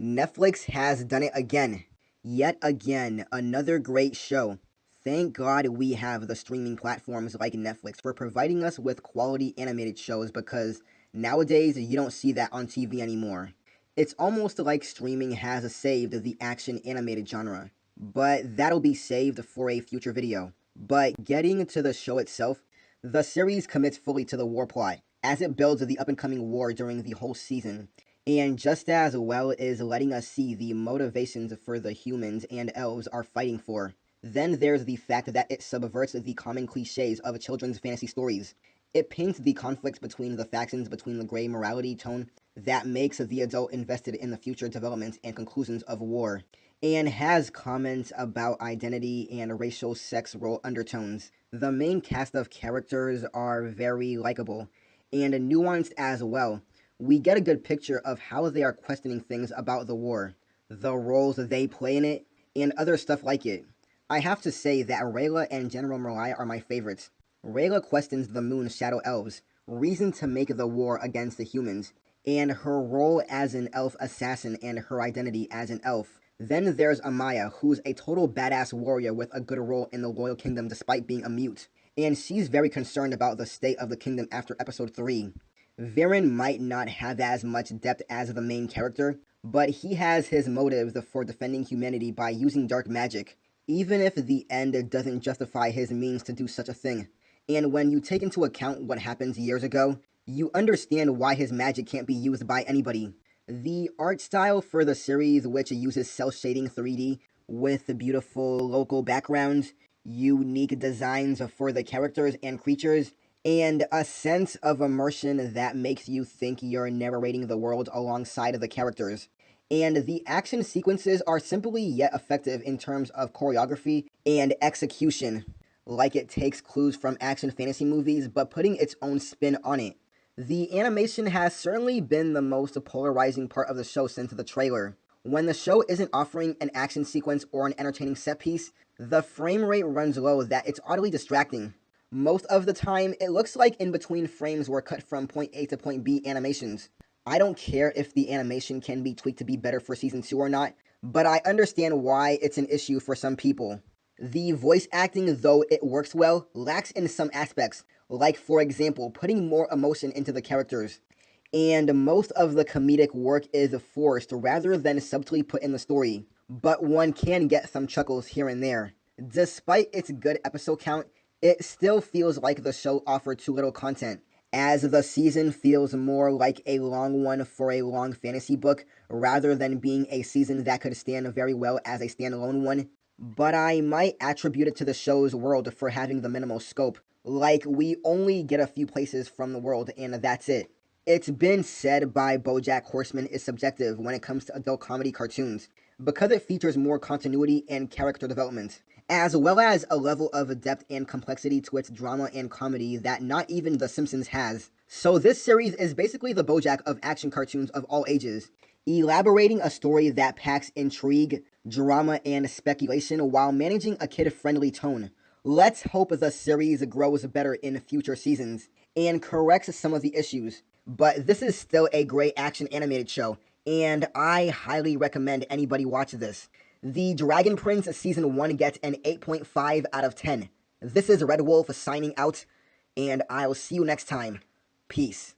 Netflix has done it again. Yet again, another great show. Thank God we have the streaming platforms like Netflix for providing us with quality animated shows because nowadays you don't see that on TV anymore. It's almost like streaming has saved the action animated genre, but that'll be saved for a future video. But getting to the show itself, the series commits fully to the war plot as it builds the up and coming war during the whole season, and just as well is letting us see the motivations for the humans and elves are fighting for. Then there's the fact that it subverts the common cliches of children's fantasy stories. It paints the conflicts between the factions between the gray morality tone that makes the adult invested in the future developments and conclusions of war, and has comments about identity and racial sex role undertones. The main cast of characters are very likable and nuanced as well. We get a good picture of how they are questioning things about the war, the roles they play in it, and other stuff like it. I have to say that Rayla and General Merlai are my favorites. Rayla questions the Moon Shadow Elves' reason to make the war against the humans, and her role as an elf assassin and her identity as an elf. Then there's Amaya, who's a total badass warrior with a good role in the Loyal Kingdom despite being a mute, and she's very concerned about the state of the kingdom after episode 3. Viren might not have as much depth as the main character, but he has his motives for defending humanity by using dark magic, even if the end doesn't justify his means to do such a thing. And when you take into account what happened years ago, you understand why his magic can't be used by anybody. The art style for the series, which uses cel shading 3D with beautiful local backgrounds, unique designs for the characters and creatures, and a sense of immersion that makes you think you're narrating the world alongside of the characters. And the action sequences are simply yet effective in terms of choreography and execution. Like it takes clues from action fantasy movies, but putting its own spin on it. The animation has certainly been the most polarizing part of the show since the trailer. When the show isn't offering an action sequence or an entertaining set piece, the frame rate runs low that it's oddly distracting. Most of the time, it looks like in between frames were cut from point A to point B animations. I don't care if the animation can be tweaked to be better for season 2 or not, but I understand why it's an issue for some people. The voice acting, though it works well, lacks in some aspects, like for example, putting more emotion into the characters. And most of the comedic work is forced rather than subtly put in the story, but one can get some chuckles here and there. Despite its good episode count, it still feels like the show offered too little content, as the season feels more like a long one for a long fantasy book rather than being a season that could stand very well as a standalone one. But I might attribute it to the show's world for having the minimal scope. Like, we only get a few places from the world, and that's it. It's been said by BoJack Horseman is subjective when it comes to adult comedy cartoons, because it features more continuity and character development, as well as a level of depth and complexity to its drama and comedy that not even The Simpsons has. So this series is basically the BoJack of action cartoons of all ages, elaborating a story that packs intrigue, drama, and speculation while managing a kid-friendly tone. Let's hope the series grows better in future seasons and corrects some of the issues. But this is still a great action animated show, and I highly recommend anybody watch this. The Dragon Prince Season 1 gets an 8.5 out of 10. This is Red Wolf signing out, and I'll see you next time. Peace.